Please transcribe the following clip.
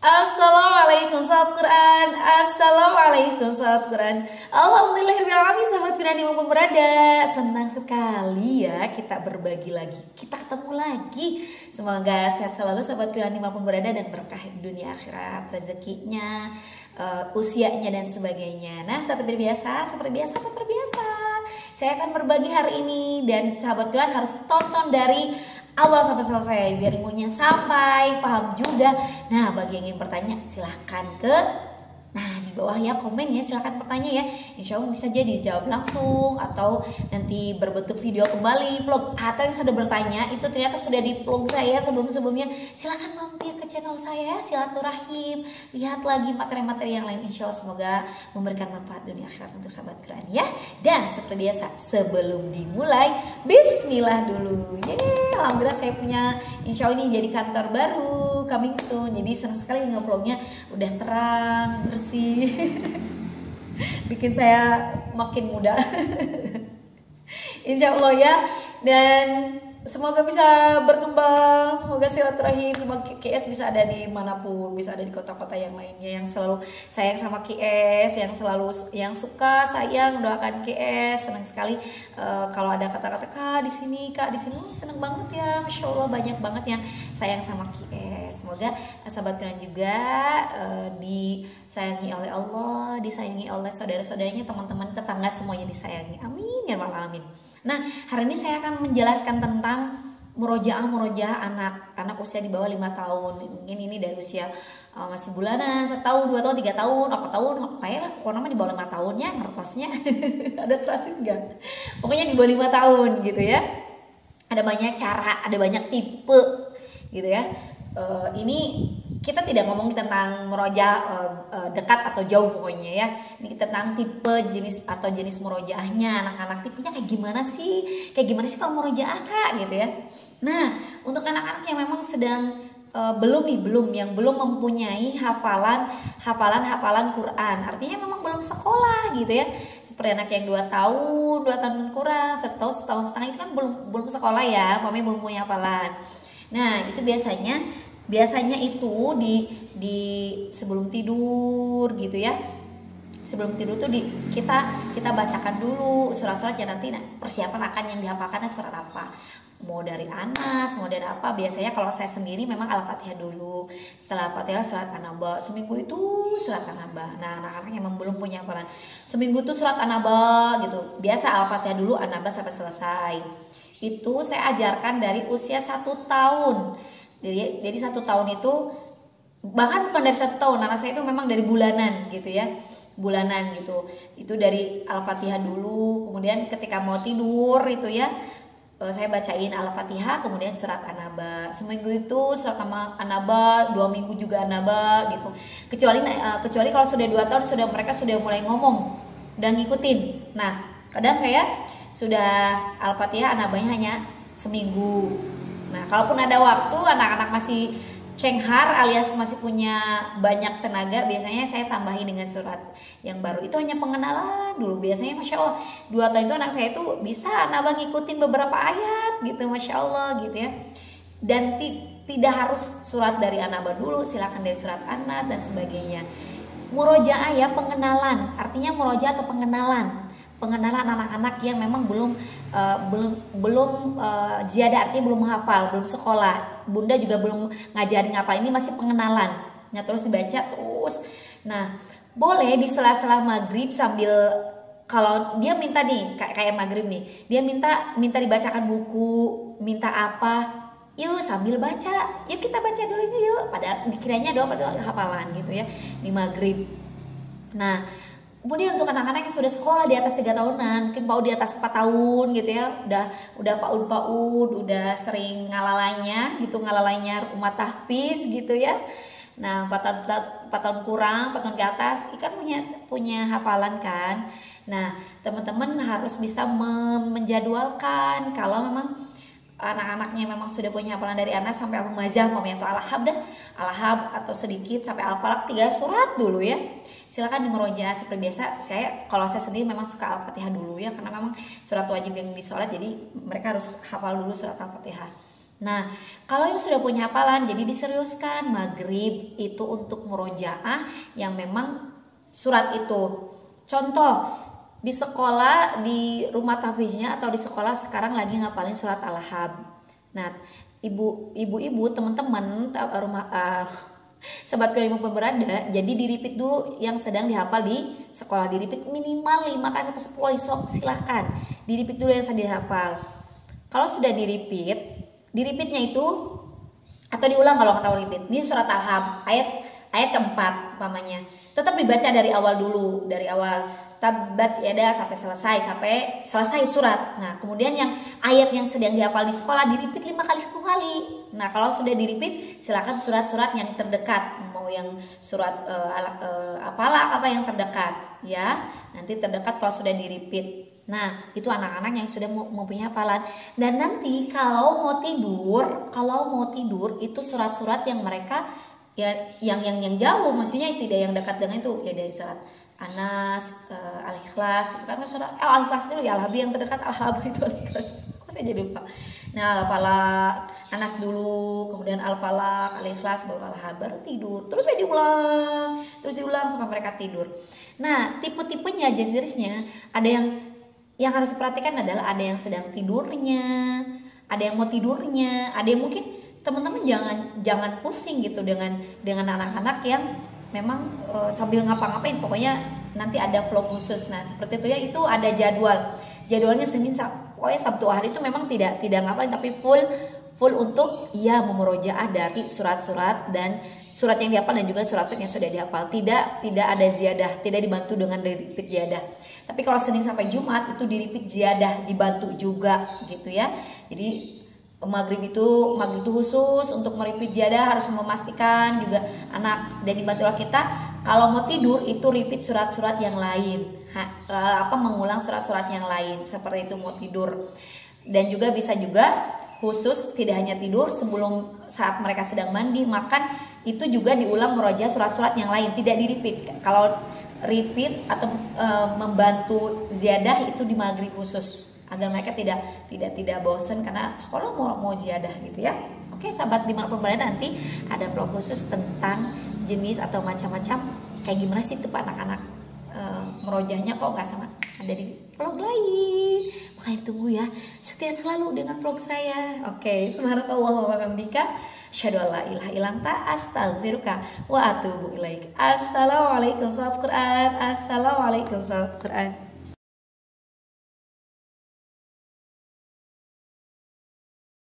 Assalamualaikum sahabat Quran. Assalamualaikum sahabat Quran. Alhamdulillahirrahmanirrahim sahabat Quran dimanapun berada. Senang sekali ya kita berbagi lagi, kita ketemu lagi. Semoga sehat selalu sahabat Quran dimanapun berada dan berkah dunia akhirat, rezekinya, usianya dan sebagainya. Nah seperti biasa, saya akan berbagi hari ini dan sahabat Quran harus tonton dari awal sampai selesai biar ilmunya sampai paham juga. Nah bagi yang ingin bertanya silahkan di bawah ya komen ya, silahkan bertanya ya. Insya Allah bisa jadi jawab langsung atau nanti berbentuk video kembali vlog. Atau yang sudah bertanya itu ternyata sudah di vlog saya sebelumnya, silahkan mampir ke channel saya, silaturahim, lihat lagi materi-materi yang lain. Insya Allah semoga memberikan manfaat dunia akhirat untuk sahabat Quran ya. Dan seperti biasa sebelum dimulai bismillah dulu. Alhamdulillah saya punya insya Allah ini jadi kantor baru coming soon. Jadi senang sekali nge-vlognya udah terang, bersih. Bikin saya makin muda. Insya Allah ya. Dan semoga bisa berkembang, semoga silaturahim, semoga KS bisa ada di manapun, bisa ada di kota-kota yang lainnya yang selalu sayang sama KS, yang suka sayang doakan KS. Senang sekali kalau ada kata-kata kak di sini, senang banget ya, masya Allah banyak banget yang sayang sama KS. Semoga sahabat Quran juga disayangi oleh Allah, disayangi oleh saudara-saudaranya, teman-teman, tetangga semuanya disayangi. Amin ya rabbal alamin. Nah, hari ini saya akan menjelaskan tentang murojaah anak usia di bawah 5 tahun. Mungkin ini dari usia masih bulanan, 1 tahun, 2 tahun, 3 tahun, 4 tahun, kayaknya pokoknya di bawah 5 tahunnya ngertosnya. Ada terasa enggak? Pokoknya di bawah 5 tahun gitu ya. Ada banyak cara, ada banyak tipe gitu ya. Ini kita tidak ngomong tentang murojaah dekat atau jauh pokoknya ya. Ini tentang tipe jenis murojaahnya, anak-anak tipenya kayak gimana sih kalau murojaah kak gitu ya. Nah untuk anak-anak yang memang sedang belum mempunyai hafalan Quran, artinya memang belum sekolah gitu ya. Seperti anak yang 2 tahun kurang, setahun setengah itu kan belum sekolah ya, belum punya hafalan. Nah itu biasanya itu di sebelum tidur gitu ya. Sebelum tidur tuh kita bacakan dulu surat-surat yang nanti persiapan akan yang dihafalkannya surat apa. Mau dari Anas, mau dari apa. Biasanya kalau saya sendiri memang Al-Fatihah dulu. Setelah Al-Fatihah surat An-Naba. Seminggu itu surat An-Naba. Nah anak-anak yang memang belum punya hafalan, seminggu itu surat An-Naba gitu. Biasa Al-Fatihah dulu, An-Naba sampai selesai. Itu saya ajarkan dari usia 1 tahun. Jadi 1 tahun itu bahkan bukan dari 1 tahun, anak saya itu memang dari bulanan gitu ya, itu dari Al-Fatihah dulu. Kemudian ketika mau tidur itu ya saya bacain Al-Fatihah kemudian surat An-Naba. Seminggu itu surat An-Naba, 2 minggu juga An-Naba gitu. Kecuali kalau sudah 2 tahun mereka sudah mulai ngomong dan ngikutin. Nah kadang saya sudah Al-Fatihah An-Nabanya hanya seminggu. Nah, kalaupun ada waktu anak-anak masih cenghar alias masih punya banyak tenaga, biasanya saya tambahin dengan surat yang baru. Itu hanya pengenalan dulu. Biasanya Masya Allah 2 tahun itu anak saya itu bisa nambah ngikutin beberapa ayat gitu, Masya Allah gitu ya. Dan tidak harus surat dari An-Naba dulu, silakan dari surat Anas dan sebagainya. Murojaah ya, pengenalan. Artinya murojaah atau pengenalan anak-anak yang memang belum ziyadah, artinya belum menghafal, belum sekolah. Bunda juga belum ngajarin ngapal, ini masih pengenalan. Nah terus dibaca terus. Nah boleh di sela-sela maghrib sambil, kalau dia minta nih kayak maghrib nih, dia minta dibacakan buku, minta apa, yuk sambil baca, yuk kita baca dulu ini yuk. Padahal dikiranya doa pada hafalan gitu ya di maghrib. Nah kemudian untuk anak-anak yang sudah sekolah di atas 3 tahunan, mungkin PAUD di atas 4 tahun gitu ya, udah PAUD, udah sering ngalalanya rumah tahfiz gitu ya. Nah 4 tahun kurang, 4 tahun ke atas, ikan punya hafalan kan. Nah teman-teman harus bisa menjadwalkan. Kalau memang anak-anaknya memang sudah punya hafalan dari Anas sampai Al-Humazah atau Al-Ahab atau sedikit sampai Al-Falaq 3 surat dulu ya, silakan dimurojaah seperti biasa. Kalau saya sendiri memang suka Al-Fatihah dulu ya, karena memang surat wajib yang di sholat, jadi mereka harus hafal dulu surat Al-Fatihah. Nah, kalau yang sudah punya hafalan, jadi diseriuskan. Maghrib itu untuk murojaah yang memang surat itu. Contoh, di sekolah, di rumah tahfiznya atau di sekolah sekarang lagi ngapalin surat Al-Hab. Nah, ibu-ibu, teman-teman rumah Sobat Ilmu Berada, jadi di-repeat dulu yang sedang dihafal di sekolah, di-repeat minimal 5 kali sampai 10 kali, silahkan di-repeat dulu yang sedang dihafal. Kalau sudah di-repeatnya itu atau diulang kalau nggak tahu repeat. Ini surat Al-Hab ayat keempat umpamanya. Tetap dibaca dari awal dulu, dari awal tabat yada sampai selesai surat. Nah, kemudian yang ayat yang sedang dihafal di sekolah di-repeat 5 kali 10 kali. Nah, kalau sudah di-repeat silakan surat-surat yang terdekat, mau yang surat apalah apa yang terdekat ya. Nanti terdekat kalau sudah di-repeat. Nah, itu anak-anak yang sudah mempunyai hafalan. Dan nanti kalau mau tidur itu surat-surat yang mereka ya yang jauh, maksudnya tidak yang dekat dengan itu, ya dari surat Anas, Al-Ikhlas gitu kan, surat Al-Ikhlas dulu ya, Al-Habib yang terdekat Al-Habib itu Al-Ikhlas. Kok saya jadi lupa. Nah, Al-Falaq, Anas dulu, kemudian Al-Falaq, Al-Ikhlas, baru Al-Habib, baru tidur. Terus diulang sampai mereka tidur. Nah, tipe-tipenya jenis-jenisnya ada yang harus diperhatikan adalah ada yang sedang tidurnya, ada yang mau tidurnya, ada yang mungkin teman-teman jangan pusing gitu dengan anak-anak yang memang sambil ngapa-ngapain, pokoknya nanti ada flow khusus. Nah, seperti itu ya, itu ada jadwalnya Senin pokoknya Sabtu hari itu memang tidak ngapain, tapi full untuk ya memurojaah dari surat-surat dan surat yang dihafal dan juga surat-surat yang sudah dihafal. Tidak ada ziyadah, tidak dibantu dengan repeat ziyadah. Tapi kalau Senin sampai Jumat itu di repeat ziyadah, dibantu juga gitu ya. Jadi Maghrib itu khusus untuk merepeat ziyadah, harus memastikan juga anak, dan dibantulah kita kalau mau tidur itu repeat surat-surat yang lain, mengulang surat-surat yang lain seperti itu mau tidur. Dan juga bisa juga khusus tidak hanya tidur, sebelum saat mereka sedang mandi, makan, itu juga diulang murojaah surat-surat yang lain, tidak di-repeat. Kalau repeat atau membantu ziyadah itu di maghrib khusus agar mereka tidak bosan karena sekolah mau ziyadah gitu ya. Oke, sahabat dimanapun berada, nanti ada vlog khusus tentang jenis atau macam-macam kayak gimana sih tuh anak-anak merojahnya kok nggak sama ada di vlog lain. Makanya tunggu ya, setia selalu dengan vlog saya. Oke, subhanallah wa bihamdika, asyhadu an la ilaha illa anta, astaghfiruka wa atubu ilaik. Assalamualaikum sahabat Quran. Assalamualaikum sahabat Quran.